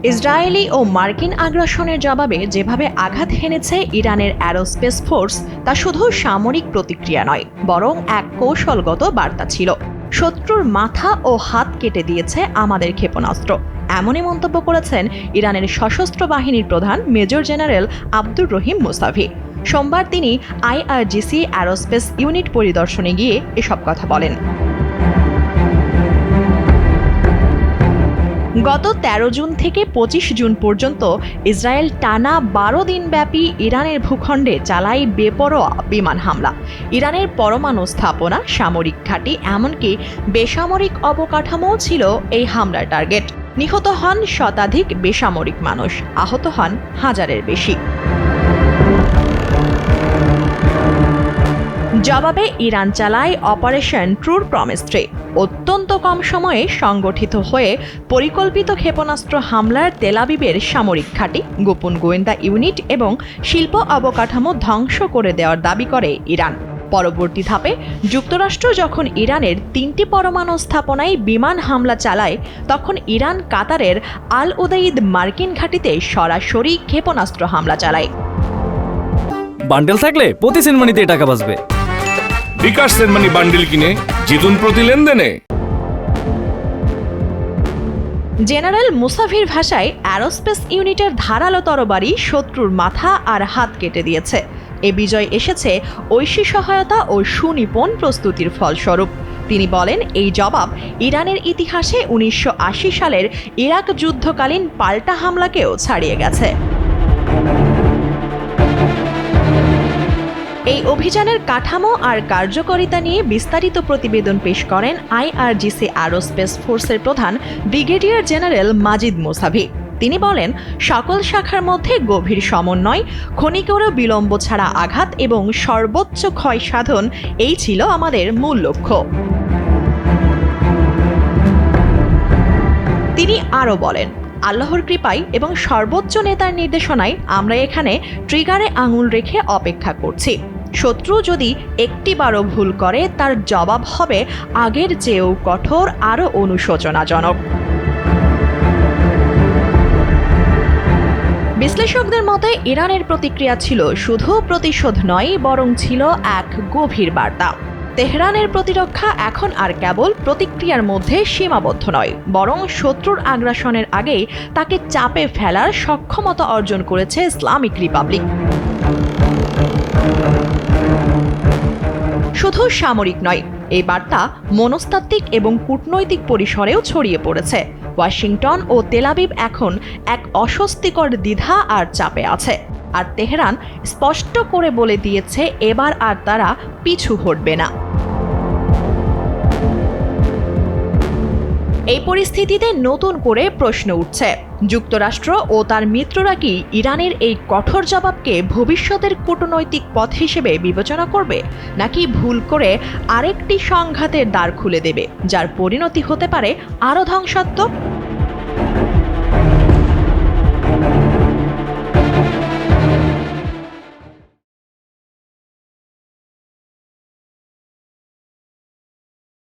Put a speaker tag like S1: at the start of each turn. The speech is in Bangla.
S1: ইসরায়েলি ও মার্কিন আগ্রাসনের জবাবে যেভাবে আঘাত হেনেছে ইরানের অ্যারোস্পেস ফোর্স তা শুধু সামরিক প্রতিক্রিয়া নয়, বরং এক কৌশলগত বার্তা ছিল। শত্রুর মাথা ও হাত কেটে দিয়েছে আমাদের ক্ষেপণাস্ত্র, এমনই মন্তব্য করেছেন ইরানের সশস্ত্র বাহিনীর প্রধান major general Abdur Rahim Musavi. সোমবার তিনি IRGC অ্যারোস্পেস ইউনিট পরিদর্শনে গিয়ে এসব কথা বলেন। গত ১৩ জুন থেকে ২৫ জুন পর্যন্ত ইসরায়েল টানা ১২ দিনব্যাপী ইরানের ভূখণ্ডে চালায় বেপরোয়া বিমান হামলা। ইরানের পরমাণু স্থাপনা, সামরিক ঘাঁটি, এমনকি বেসামরিক অবকাঠামোও ছিল এই হামলার টার্গেট। নিহত হন শতাধিক বেসামরিক মানুষ, আহত হন হাজারের বেশি। জবাবে ইরান চালায় অপারেশন ট্রুর প্রমিস 3। অত্যন্ত কম সময়ে সংগঠিত হয়ে পরিকল্পিত ক্ষেপণাস্ত্র হামলার তেল আবিবের সামরিক ঘাঁটি, গোপন গোয়েন্দা ইউনিট এবং শিল্প অবকাঠামো ধ্বংস করে দেওয়ার দাবি করে ইরান। পরবর্তী ধাপে যুক্তরাষ্ট্র যখন ইরানের ৩টি পরমাণু স্থাপনায় বিমান হামলা চালায়, তখন ইরান কাতারের আল উদাইদ মার্কিন ঘাঁটিতে সরাসরি ক্ষেপণাস্ত্র হামলা চালায়।
S2: বান্ডেল থাকলে প্রতি সেনমানিতে টাকা বাঁচবে।
S3: বিকাশ সেনমানি বান্ডেল কিনে জিতুন প্রতি লেনদেনে।
S1: জেনারেল মুসাভির ভাষায়, অ্যারোস্পেস ইউনিটের ধারালো তরবারি শত্রুর মাথা আর হাত কেটে দিয়েছে। এ বিজয় এসেছে ঐশী সহায়তা ও সুনিপুণ প্রস্তুতির ফলস্বরূপ। তিনি বলেন, এই জবাব ইরানের ইতিহাসে ১৯৮০ সালের ইরাক যুদ্ধকালীন পাল্টা হামলাকেও ছাড়িয়ে গেছে। এই অভিযানের কাঠামো আর কার্যকারিতা নিয়ে বিস্তারিত প্রতিবেদন পেশ করেন IRGC অ্যারোস্পেস ফোর্সের প্রধান ব্রিগেডিয়ার জেনারেল মাজিদ মুসাভি। তিনি বলেন, সকল শাখার মধ্যে গভীর সমন্বয়, ক্ষণিকেরও বিলম্ব ছাড়া আঘাত এবং সর্বোচ্চ ক্ষয় সাধন, এই ছিল আমাদের মূল লক্ষ্য। তিনি আরও বলেন, আল্লাহর কৃপায় এবং সর্বোচ্চ নেতার নির্দেশনায় আমরা এখানে ট্রিগারে আঙুল রেখে অপেক্ষা করছি। শত্রু যদি একটিবারও ভুল করে, তার জবাব হবে আগের চেয়েও কঠোর, আরও অনুশোচনাজনক। বিশ্লেষকদের মতে ইরানের প্রতিক্রিয়া ছিল শুধু প্রতিশোধ নয়, বরং ছিল এক গভীর বার্তা। তেহরানের প্রতিরক্ষা এখন আর কেবল প্রতিক্রিয়ার মধ্যে সীমাবদ্ধ নয়, বরং শত্রুর আগ্রাসনের আগেই তাকে চাপে ফেলার সক্ষমতা অর্জন করেছে ইসলামিক রিপাবলিক। শুধু সামরিক নয়, এই বার্তা মনস্তাত্ত্বিক এবং কূটনৈতিক পরিসরেও ছড়িয়ে পড়েছে। ওয়াশিংটন ও তেল আবিব এখন এক অস্বস্তিকর দ্বিধা আর চাপে আছে, আর তেহরান স্পষ্ট করে বলে দিয়েছে এবার আর তারা পিছু হটবে না। এই পরিস্থিতিতে নতুন করে প্রশ্ন উঠছে, যুক্তরাষ্ট্র ও তার মিত্ররা কি ইরানের এই কঠোর জবাবকে ভবিষ্যতের কূটনৈতিক পথ হিসেবে বিবেচনা করবে, নাকি ভুল করে আরেকটি সংঘাতের দ্বার খুলে দেবে, যার পরিণতি হতে পারে আরও ধ্বংসাত্মক?